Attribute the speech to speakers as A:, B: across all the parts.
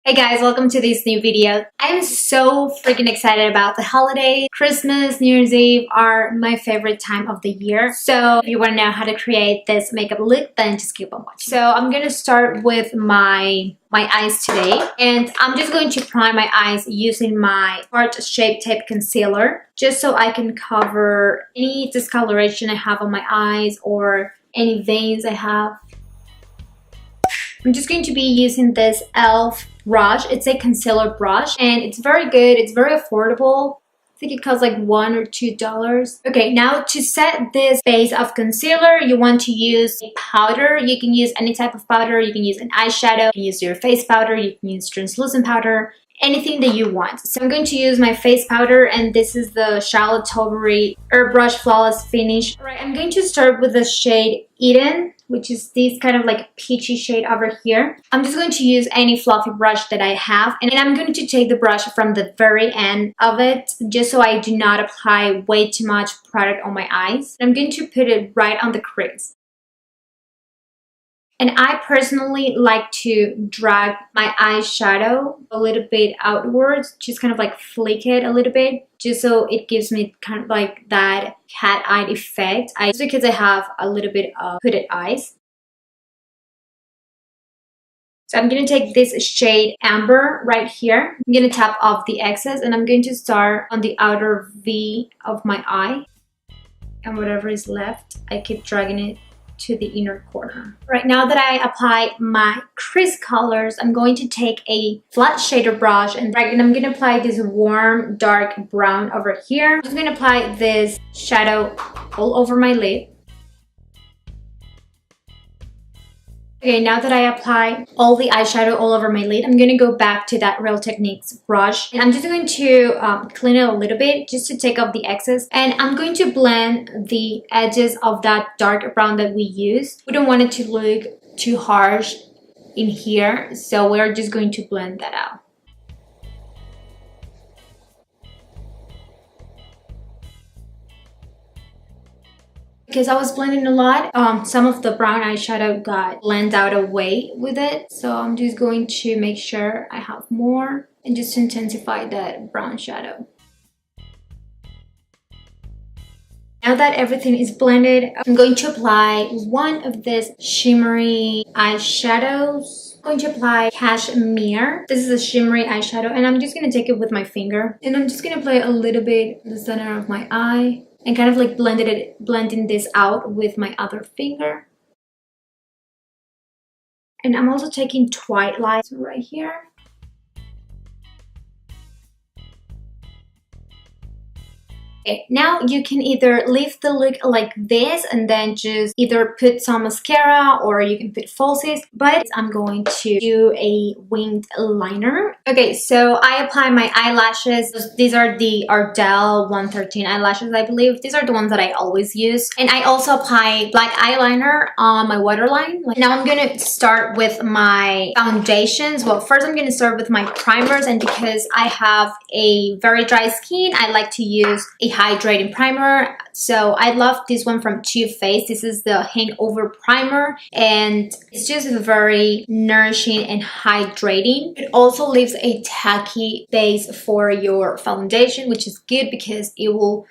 A: Hey guys, welcome to this new video. I am so freaking excited about the holiday. Christmas, New Year's Eve are my favorite time of the year. So if you want to know how to create this makeup look, then just keep on watching. So I'm going to start with my eyes today. And I'm just going to prime my eyes using my Tarte Shape Tape Concealer. Just so I can cover any discoloration I have on my eyes or any veins I have. I'm just going to be using this e.l.f. brush. It's a concealer brush and it's very good. It's very affordable. I think it costs like $1 or $2. Okay, now to set this base of concealer, you want to use a powder. You can use any type of powder. You can use an eyeshadow. You can use your face powder. You can use translucent powder. Anything that you want. So I'm going to use my face powder, and this is the Charlotte Tilbury Airbrush Flawless Finish. Alright, I'm going to start with the shade Eden, which is this kind of like peachy shade over here. I'm just going to use any fluffy brush that I have, and I'm going to take the brush from the very end of it, just so I do not apply way too much product on my eyes. I'm going to put it right on the crease. And I personally like to drag my eyeshadow a little bit outwards, just kind of like flick it a little bit, just so it gives me kind of like that cat-eye effect. Just because I have a little bit of hooded eyes. So I'm going to take this shade Amber right here. I'm going to tap off the excess and I'm going to start on the outer V of my eye. And whatever is left, I keep dragging it to the inner corner. Right now that I apply my crease colors, I'm going to take a flat shader brush and I'm going to apply this warm dark brown over here. I'm just going to apply this shadow all over my lid. Okay, now that I apply all the eyeshadow all over my lid, I'm going to go back to that Real Techniques brush. And I'm just going to clean it a little bit just to take off the excess. And I'm going to blend the edges of that dark brown that we use. We don't want it to look too harsh in here, so we're just going to blend that out. Because I was blending a lot, some of the brown eyeshadow got blended out away with it. So I'm just going to make sure I have more and just intensify that brown shadow. Now that everything is blended, I'm going to apply one of these shimmery eyeshadows. I'm going to apply Cashmere. This is a shimmery eyeshadow and I'm just going to take it with my finger. And I'm just going to apply a little bit in the center of my eye. And kind of like blending this out with my other finger. And I'm also taking Twilight right here. Okay, now you can either leave the look like this and then just either put some mascara or you can put falsies, but I'm going to do a winged liner. Okay, so I apply my eyelashes. These are the Ardell 113 eyelashes, I believe. These are the ones that I always use. And I also apply black eyeliner on my waterline. Now I'm going to start with my foundations. Well, first I'm going to start with my primers, and because I have a very dry skin, I like to use a hydrating primer. So I love this one from Too Faced. This is the Hangover Primer and it's just very nourishing and hydrating. It also leaves a tacky base for your foundation, which is good because it will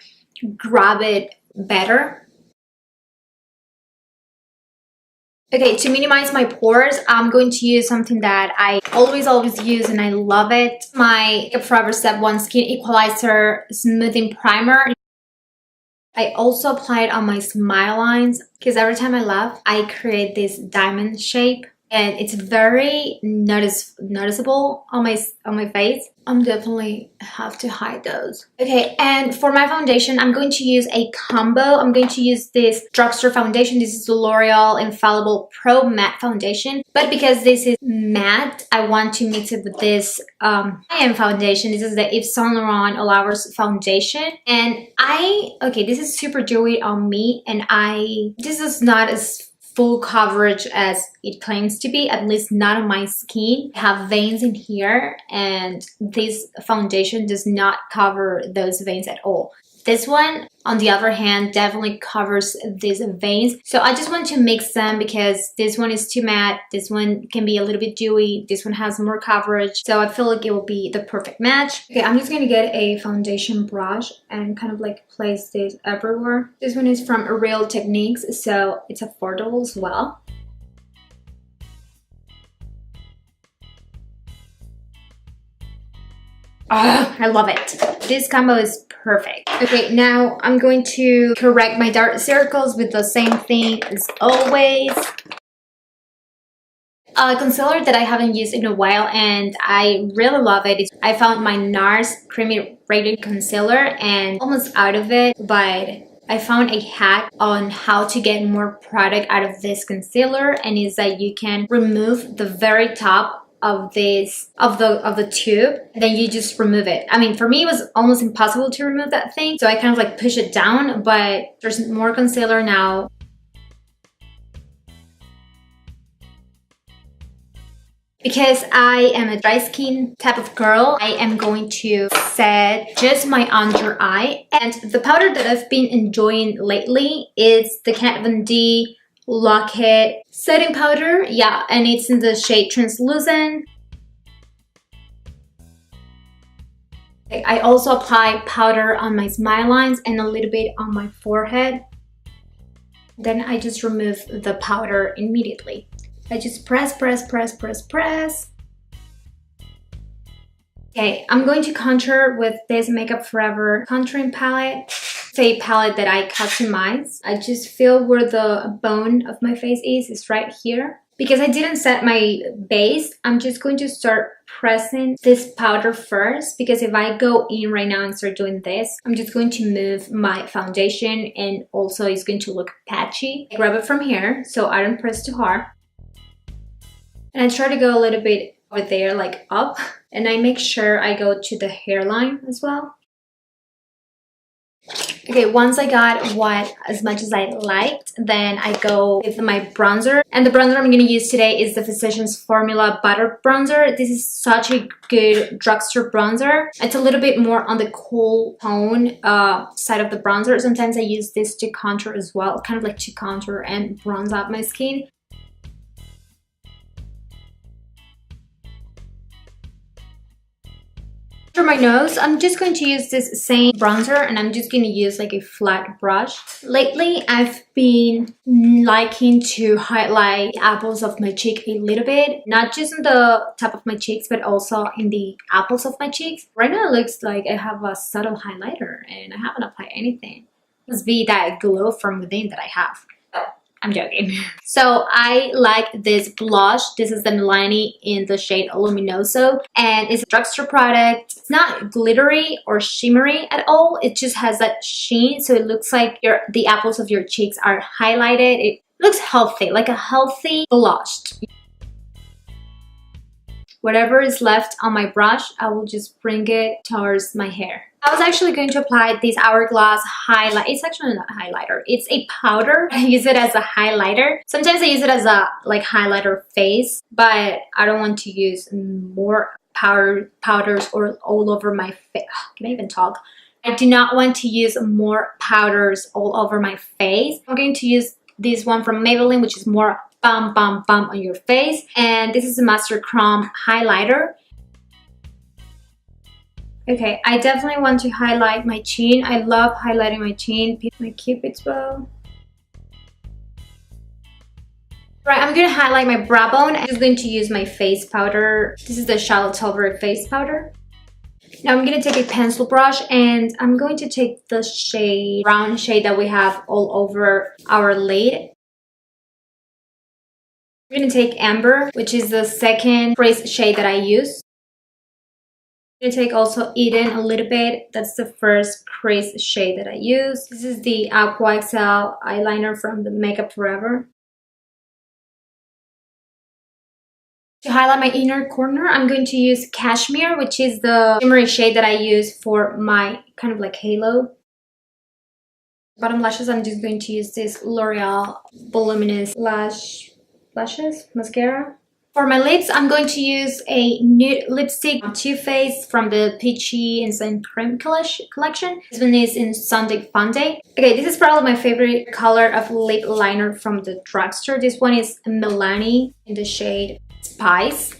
A: grab it better. Okay, to minimize my pores, I'm going to use something that I always use and I love it. My Forever Step 1 Skin Equalizer Smoothing Primer. I also apply it on my smile lines because every time I laugh, I create this diamond shape. And it's very noticeable on my face. I'm definitely have to hide those. Okay, and for my foundation, I'm going to use a combo. I'm going to use this drugstore foundation. This is the L'Oreal Infallible Pro Matte Foundation. But because this is matte, I want to mix it with this high-end foundation. This is the Yves Saint Laurent All Hours Foundation. And this is super dewy on me. And this is not as full coverage as it claims to be, at least not on my skin. I have veins in here and this foundation does not cover those veins at all. This one, on the other hand, definitely covers these veins. So I just want to mix them because this one is too matte. This one can be a little bit dewy. This one has more coverage. So I feel like it will be the perfect match. Okay, I'm just going to get a foundation brush and kind of like place this everywhere. This one is from Real Techniques, so it's affordable as well. I love it. This combo is perfect. Okay, now I'm going to correct my dark circles with the same thing as always. A concealer that I haven't used in a while and I really love it. I found my NARS Creamy Radiant Concealer and almost out of it, but I found a hack on how to get more product out of this concealer, and is that you can remove the very top of the tube, then you just remove it. I mean, for me it was almost impossible to remove that thing, so I kind of like push it down, but there's more concealer now. Because I am a dry skin type of girl, I am going to set just my under eye, and the powder that I've been enjoying lately is the Kat Von D Lock-It setting powder. Yeah, and it's in the shade Translucent. I also apply powder on my smile lines and a little bit on my forehead. Then I just remove the powder immediately. I just press. Okay, I'm going to contour with this Makeup Forever contouring palette. It's a palette that I customize. I just feel where the bone of my face is right here. Because I didn't set my base, I'm just going to start pressing this powder first, because if I go in right now and start doing this, I'm just going to move my foundation and also it's going to look patchy. I grab it from here so I don't press too hard. And I try to go a little bit over there, like up. And I make sure I go to the hairline as well. Okay, once I got what as much as I liked, then I go with my bronzer. And the bronzer I'm going to use today is the Physicians Formula Butter Bronzer. This is such a good drugstore bronzer. It's a little bit more on the cool tone side of the bronzer. Sometimes I use this to contour as well, kind of like to contour and bronze up my skin. For my nose, I'm just going to use this same bronzer and I'm just going to use like a flat brush. Lately, I've been liking to highlight the apples of my cheek a little bit. Not just on the top of my cheeks, but also in the apples of my cheeks. Right now, it looks like I have a subtle highlighter and I haven't applied anything. It must be that glow from within that I have. I'm joking. So I like this blush. This is the Milani in the shade Luminoso, and it's a drugstore product. It's not glittery or shimmery at all. It just has that sheen, so it looks like the apples of your cheeks are highlighted. It looks healthy, like a healthy blush. Whatever is left on my brush, I will just bring it towards my hair. I was actually going to apply this Hourglass highlight. It's actually not a highlighter. It's a powder. I use it as a highlighter. Sometimes I use it as a highlighter face, but I don't want to use more powders or all over my face. Can I even talk? I do not want to use more powders all over my face. I'm going to use this one from Maybelline, which is more bump on your face. And this is a Master Chrome highlighter. Okay, I definitely want to highlight my chin. I love highlighting my chin. My Cupid's bow. Right, I'm going to highlight my brow bone. I'm just going to use my face powder. This is the Charlotte Tilbury face powder. Now I'm going to take a pencil brush and I'm going to take the brown shade that we have all over our lid. I'm going to take Amber, which is the second crease shade that I use. I'm going to take also Eden a little bit. That's the first crease shade that I use. This is the Aqua XL eyeliner from the Makeup Forever. To highlight my inner corner, I'm going to use Cashmere, which is the shimmery shade that I use for my kind of like halo. Bottom lashes, I'm just going to use this L'Oreal Voluminous Lashes Mascara. For my lips, I'm going to use a nude lipstick from Too Faced from the Peachy Insane Cream collection. This one is in Sunday Funday. Okay, this is probably my favorite color of lip liner from the drugstore. This one is Milani in the shade Spice.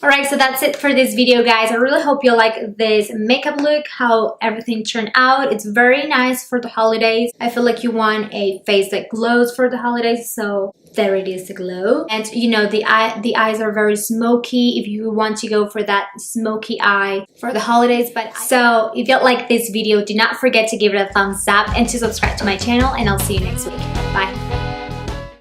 A: Alright, so that's it for this video, guys. I really hope you like this makeup look, how everything turned out. It's very nice for the holidays. I feel like you want a face that glows for the holidays, so there it is, the glow. And you know, the eyes are very smoky if you want to go for that smoky eye for the holidays. But so if you like this video, do not forget to give it a thumbs up and to subscribe to my channel, and I'll see you next week.